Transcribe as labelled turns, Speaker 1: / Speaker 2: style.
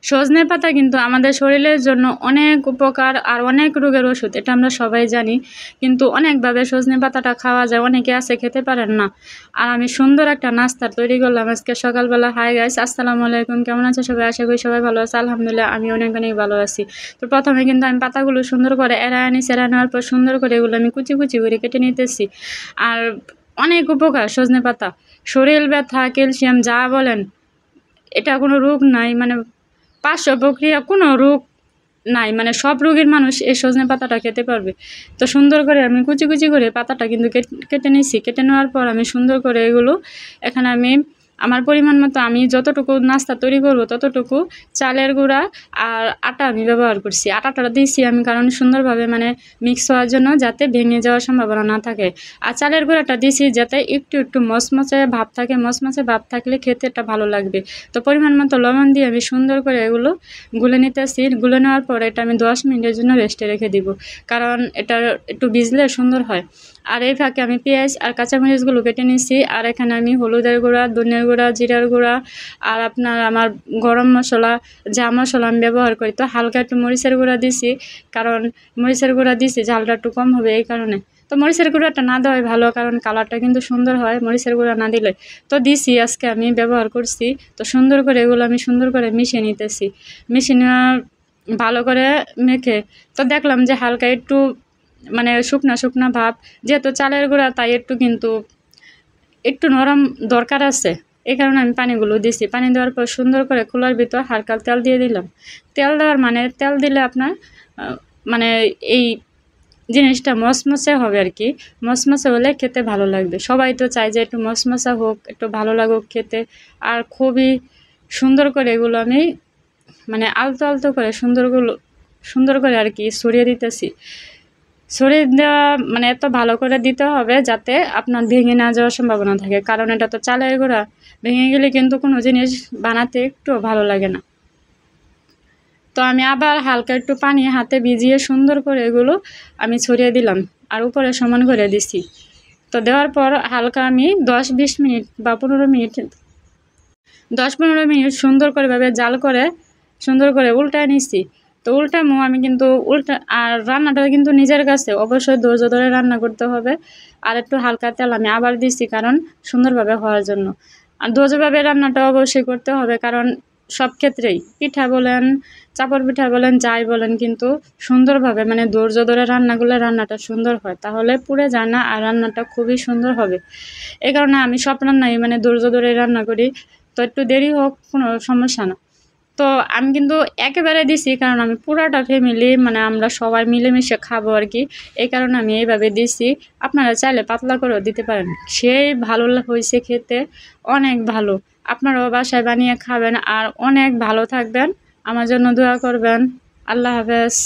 Speaker 1: সজনে পাতা কিন্তু আমাদের শরীরের জন্য অনেক উপকার আর অনেক রোগের ওষুধ, এটা আমরা সবাই জানি। কিন্তু অনেকভাবে সজনে পাতাটা খাওয়া যায়, অনেকে আছে খেতে পারেন না। আর আমি সুন্দর একটা নাস্তা তৈরি করলাম আজকে সকালবেলা। হাই গাইস, আসসালামু আলাইকুম, কেমন আছে সবাই? আশা করি সবাই ভালো আছে। আলহামদুলিল্লাহ আমি অনেক অনেক ভালো আছি। তো প্রথমে কিন্তু আমি পাতাগুলো সুন্দর করে এড়ায় আনি, সেরা নেওয়ার পর সুন্দর করে এগুলো আমি কুচি কুচি করে কেটে নিতেছি। আর অনেক উপকার সজনে পাতা, শরীর ব্যথা, ক্যালসিয়াম যা বলেন, এটা কোনো রোগ নাই, মানে পার্শ্ব প্রক্রিয়া কোনো রোগ নাই, মানে সব রোগের মানুষ এই সজনে পাতাটা খেতে পারবে। তো সুন্দর করে আমি কুচি কুচি করে পাতাটা কিন্তু কেটে নিয়েছি। কেটে নেওয়ার পর আমি সুন্দর করে এগুলো এখানে আমি আমার পরিমাণ মতো আমি যতটুকু নাস্তা তৈরি করব ততটুকু চালের গুঁড়া আর আটা আমি ব্যবহার করছি। আটাটা দিয়েছি আমি কারণ সুন্দরভাবে মানে মিক্স হওয়ার জন্য, যাতে ভেঙে যাওয়ার সম্ভাবনা না থাকে। আর চালের গুঁড়াটা দিয়েছি যাতে একটু একটু মচমচে ভাব থাকে, মচমচে ভাব থাকলে খেতে এটা ভালো লাগবে। তো পরিমাণ মতো লবণ দিয়ে আমি সুন্দর করে এগুলো গুলে নিতেছি। গুলে নেওয়ার পর এটা আমি 10 মিনিটের জন্য রেস্টে রেখে দিব, কারণ এটা একটু ভিজলে সুন্দর হয়। আর এই ফাঁকে আমি পেঁয়াজ আর কাঁচামরিচগুলো কেটে নিয়েছি। আর এখানে আমি হলুদের গুঁড়া, ধনিয়ার গুঁড়া, জিরার গুঁড়া আর আপনার আমার গরম মশলা, যা মশলা আমি ব্যবহার করি, তো হালকা একটু মরিচের গুঁড়া দিছি, কারণ মরিচের গুঁড়া দিছি ঝালটা একটু কম হবে এই কারণে। তো মরিচের গুঁড়াটা না দেওয়াই ভালো, কারণ কালারটা কিন্তু সুন্দর হয় মরিচের গুঁড়া না দিলে। তো দিছি, আজকে আমি ব্যবহার করছি। তো সুন্দর করে এগুলো আমি সুন্দর করে মিশিয়ে নিতেছি। মিশিয়ে নেওয়ার ভালো করে মেখে তো দেখলাম যে হালকা একটু মানে শুকনা শুকনা ভাব, যেহেতু চালের গুঁড়া তাই একটু নরম দরকার আছে, এই কারণে আমি পানিগুলো দিছি। পানি দেওয়ার পর সুন্দর করে খোলার ভিতর হালকা তেল দিয়ে দিলাম। তেল দেওয়ার মানে তেল দিলে আপনার মানে এই জিনিসটা মচমচে হবে আর কি, মচমচে হলে খেতে ভালো লাগবে। সবাই তো চায় যে একটু মচমচা হোক, একটু ভালো লাগুক খেতে। আর খুবই সুন্দর করে এগুলো আমি মানে আলতো আলতো করে সুন্দর করে আর কি ছড়িয়ে দিতেছি। ছড়িয়ে দেওয়া মানে এত ভালো করে দিতে হবে যাতে আপনার ভেঙে না যাওয়ার সম্ভাবনা থাকে, কারণ এটা তো চালের গুঁড়া, ভেঙে গেলে কিন্তু কোনো জিনিস বানাতে একটু ভালো লাগে না। তো আমি আবার হালকা একটু পানি হাতে ভিজিয়ে সুন্দর করে এগুলো আমি ছড়িয়ে দিলাম আর উপরে সমান করে দিছি। তো দেওয়ার পর হালকা আমি 10-20 মিনিট বা 15 মিনিট সুন্দর করে ভাবে জাল করে সুন্দর করে উল্টায় নিচ্ছি। তো উল্টামো আমি কিন্তু আর রান্নাটা কিন্তু নিজের কাছে অবশ্যই ধৈর্য ধরে রান্না করতে হবে। আর একটু হালকা তেল আমি আবার দিচ্ছি, কারণ সুন্দরভাবে হওয়ার জন্য। আর ধৈর্যভাবে রান্নাটা অবশ্যই করতে হবে, কারণ সব ক্ষেত্রেই পিঠা বলেন, চাপড় পিঠা বলেন, যাই বলেন, কিন্তু সুন্দরভাবে মানে ধৈর্য ধরে রান্নাটা সুন্দর হয়, তাহলে পুড়ে যায় না আর রান্নাটা খুবই সুন্দর হবে। এই কারণে আমি সব রান্নাই মানে ধৈর্য ধরে রান্না করি। তো একটু দেরি হোক কোনো সমস্যা না। তো আমি কিন্তু একেবারে দিছি, কারণ আমি পুরাটা ফ্যামিলি মানে আমরা সবাই মিলেমিশে খাবো আর কি, এই কারণে আমি এইভাবে দিছি। আপনারা চাইলে পাতলা করেও দিতে পারেন, সেই ভালো হয়েছে খেতে, অনেক ভালো। আপনারাও বাসায় বানিয়ে খাবেন আর অনেক ভালো থাকবেন। আমার জন্য দোয়া করবেন। আল্লাহ হাফেজ।